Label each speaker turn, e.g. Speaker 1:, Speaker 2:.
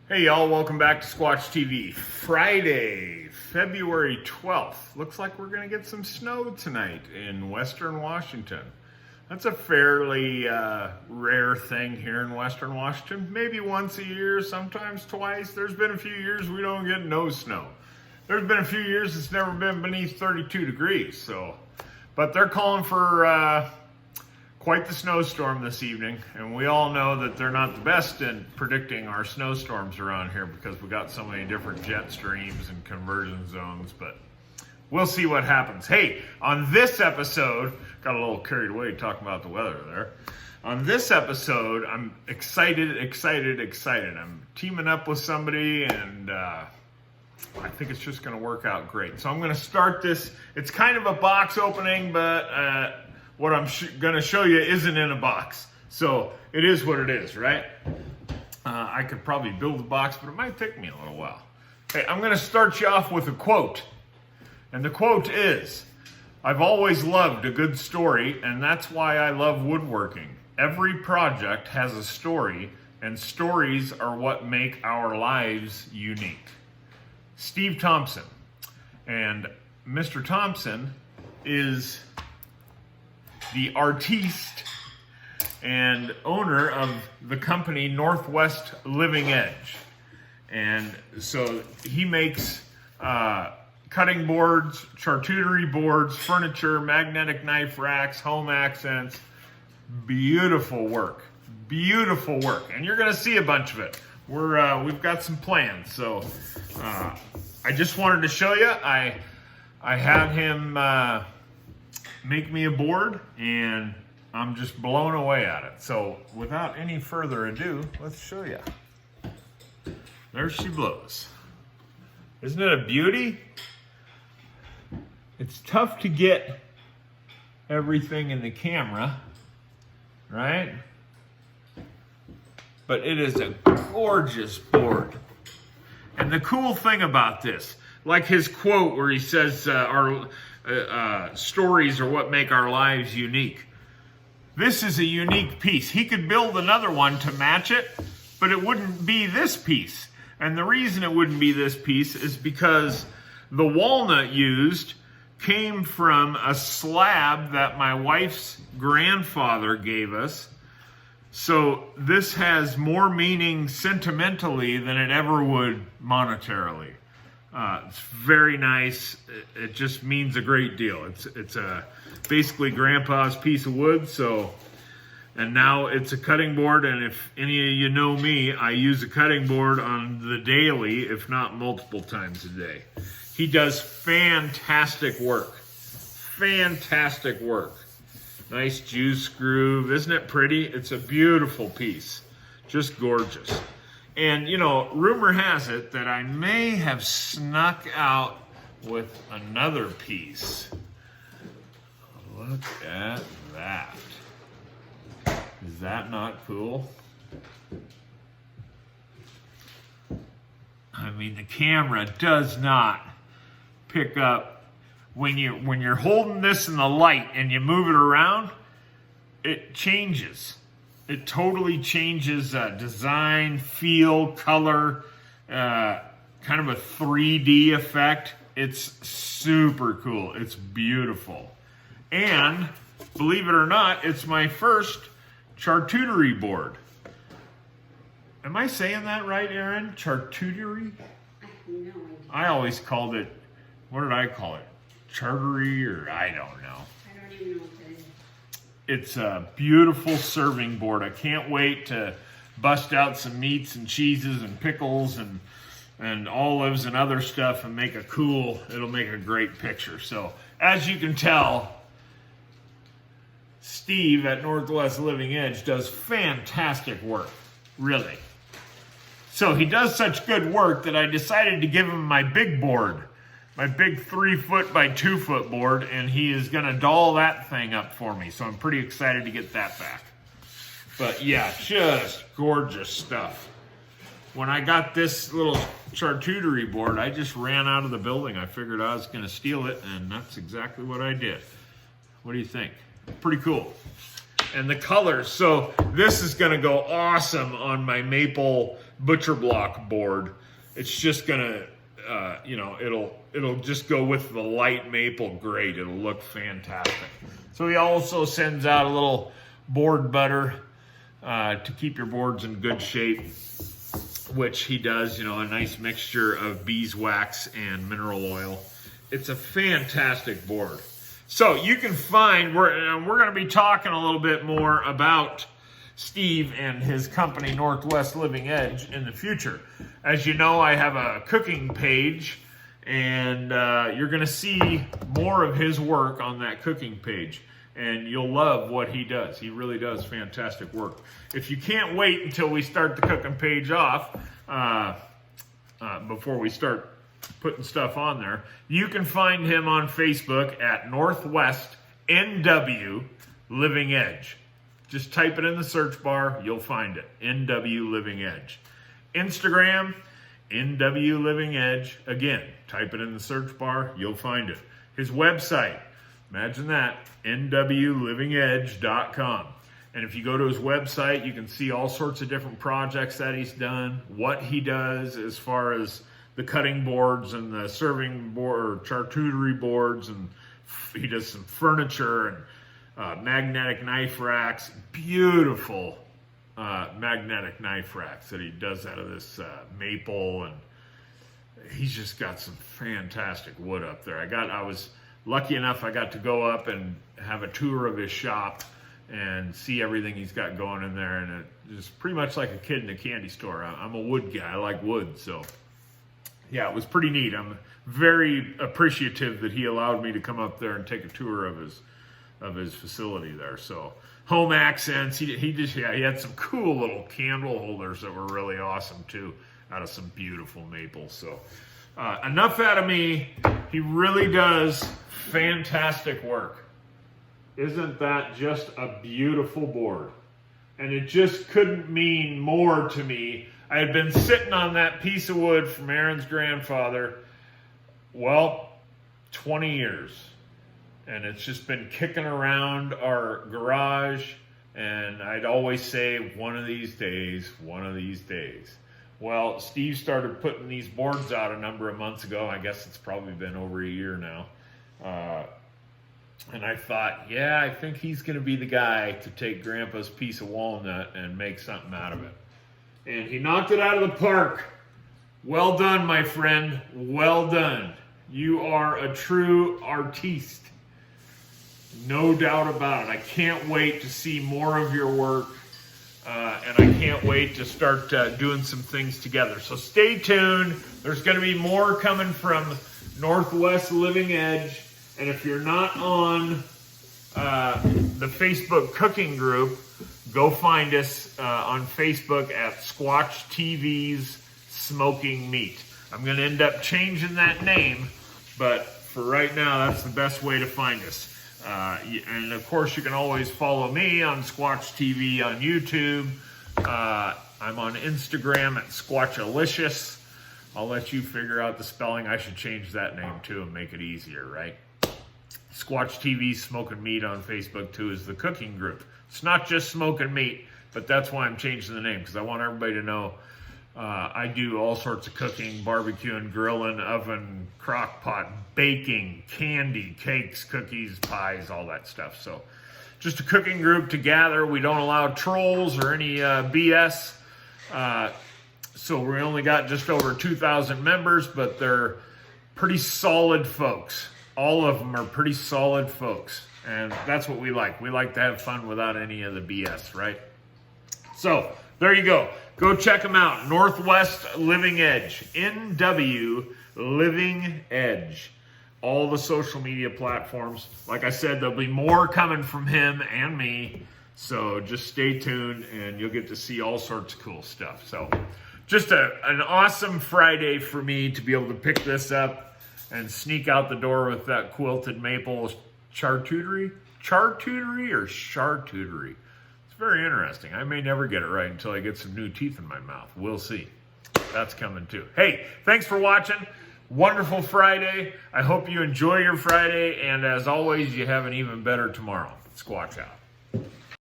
Speaker 1: Hey y'all, welcome back to Squatch TV. Friday, February 12th. Looks like we're gonna get some snow tonight in Western Washington. That's a fairly rare thing here in Western Washington. Maybe once a year, sometimes twice. There's been a few years we don't get no snow. There's been a few years it's never been beneath 32 degrees. But they're calling for quite the snowstorm this evening, and we all know that they're not the best in predicting our snowstorms around here because we got so many different jet streams and conversion zones, but we'll see what happens. Hey, on this episode, got a little carried away talking about the weather there. On this episode, I'm excited. I'm teaming up with somebody, and I think it's just gonna work out great. So I'm gonna start this. It's kind of a box opening, but what I'm going to show you isn't in a box. So it is what it is, right? I could probably build a box, but it might take me a little while. Hey, I'm going to start you off with a quote. And the quote is, "I've always loved a good story, and that's why I love woodworking. Every project has a story, and stories are what make our lives unique." Steve Thompson. And Mr. Thompson is the artiste and owner of the company Northwest Living Edge. And so he makes cutting boards, charcuterie boards, furniture, magnetic knife racks, home accents. Beautiful work. Beautiful work. And you're going to see a bunch of it. We've got some plans. So I just wanted to show you. I had him make me a board, and I'm just blown away at it. So without any further ado, let's show you. There she blows. Isn't it a beauty? It's tough to get everything in the camera, right? But it is a gorgeous board. And the cool thing about this, like his quote where he says, stories are what make our lives unique. This is a unique piece. He could build another one to match it, but it wouldn't be this piece. And the reason it wouldn't be this piece is because the walnut used came from a slab that my wife's grandfather gave us. So this has more meaning sentimentally than it ever would monetarily. It's very nice. It just means a great deal. It's basically Grandpa's piece of wood. And now it's a cutting board. And if any of you know me, I use a cutting board on the daily, if not multiple times a day. He does fantastic work. Fantastic work. Nice juice groove. Isn't it pretty? It's a beautiful piece. Just gorgeous. And, you know, rumor has it that I may have snuck out with another piece. Look at that. Is that not cool? I mean, the camera does not pick up. When you're holding this in the light and you move it around, it changes. It totally changes design, feel, color, kind of a 3D effect. It's super cool. It's beautiful. And believe it or not, it's my first charcuterie board. Am I saying that right, Aaron? Charcuterie?
Speaker 2: I have no idea.
Speaker 1: I always called it, what did I call it? Charcuterie, or I don't know.
Speaker 2: I don't even know what that is.
Speaker 1: It's a beautiful serving board. I can't wait to bust out some meats and cheeses and pickles and olives and other stuff and make it'll make a great picture. So as you can tell, Steve at Northwest Living Edge does fantastic work, really. So he does such good work that I decided to give him my big board. My big 3-foot by 2-foot board, and he is going to doll that thing up for me. So I'm pretty excited to get that back. But yeah, just gorgeous stuff. When I got this little charcuterie board, I just ran out of the building. I figured I was going to steal it, and that's exactly what I did. What do you think? Pretty cool. and the colors. So this is gonna go awesome on my maple butcher block board. It's just gonna, you know, it'll just go with the light maple great. It'll look fantastic. So he also sends out a little board butter to keep your boards in good shape, which he does, you know, a nice mixture of beeswax and mineral oil. It's a fantastic board. So you can find, we're going to be talking a little bit more about Steve and his company, Northwest Living Edge, in the future. As you know, I have a cooking page, and you're going to see more of his work on that cooking page. And you'll love what he does. He really does fantastic work. If you can't wait until we start the cooking page off, before we start putting stuff on there, you can find him on Facebook at Northwest NW Living Edge. Just type it in the search bar, you'll find it. NW Living Edge. Instagram, NW Living Edge. Again, type it in the search bar, you'll find it. His website, imagine that, nwlivingedge.com. And if you go to his website, you can see all sorts of different projects that he's done, what he does as far as the cutting boards and the serving board or charcuterie boards, and he does some furniture and magnetic knife racks, beautiful magnetic knife racks that he does out of this maple, and he's just got some fantastic wood up there. I was lucky enough I got to go up and have a tour of his shop and see everything he's got going in there, and it's pretty much like a kid in a candy store. I'm a wood guy, I like wood, so yeah, it was pretty neat. I'm very appreciative that he allowed me to come up there and take a tour of his facility there. So home accents, he had some cool little candle holders that were really awesome too, out of some beautiful maples. So enough out of me. He really does fantastic work. Isn't that just a beautiful board? And it just couldn't mean more to me. I had been sitting on that piece of wood from Aaron's grandfather, well, 20 years. And it's just been kicking around our garage. And I'd always say, one of these days, one of these days. Well, Steve started putting these boards out a number of months ago. I guess it's probably been over a year now. And I thought, yeah, I think he's going to be the guy to take Grandpa's piece of walnut and make something out of it. And he knocked it out of the park. Well done, my friend. Well done. You are a true artiste. No doubt about it. I can't wait to see more of your work. And I can't wait to start doing some things together. So stay tuned. There's going to be more coming from Northwest Living Edge. And if you're not on the Facebook cooking group, go find us on Facebook at Squatch TV's Smoking Meat. I'm going to end up changing that name, but for right now, that's the best way to find us. And of course, you can always follow me on Squatch TV on YouTube. I'm on Instagram at Squatchalicious. I'll let you figure out the spelling. I should change that name too and make it easier, right? Squatch TV Smoking Meat on Facebook too is the cooking group. It's not just smoking meat, but that's why I'm changing the name, because I want everybody to know I do all sorts of cooking, barbecuing, grilling, oven, crock pot, baking, candy, cakes, cookies, pies, all that stuff. So just a cooking group to gather. We don't allow trolls or any BS. So we only got just over 2,000 members, but they're pretty solid folks. All of them are pretty solid folks. And that's what we like. We like to have fun without any of the BS, right? So there you go. Go check them out. Northwest Living Edge. NW Living Edge. All the social media platforms. Like I said, there'll be more coming from him and me. So just stay tuned and you'll get to see all sorts of cool stuff. So just an awesome Friday for me to be able to pick this up and sneak out the door with that quilted maple charcuterie? Charcuterie or charcuterie? It's very interesting. I may never get it right until I get some new teeth in my mouth. We'll see. That's coming too. Hey, thanks for watching. Wonderful Friday. I hope you enjoy your Friday. And as always, you have an even better tomorrow. Squatch out.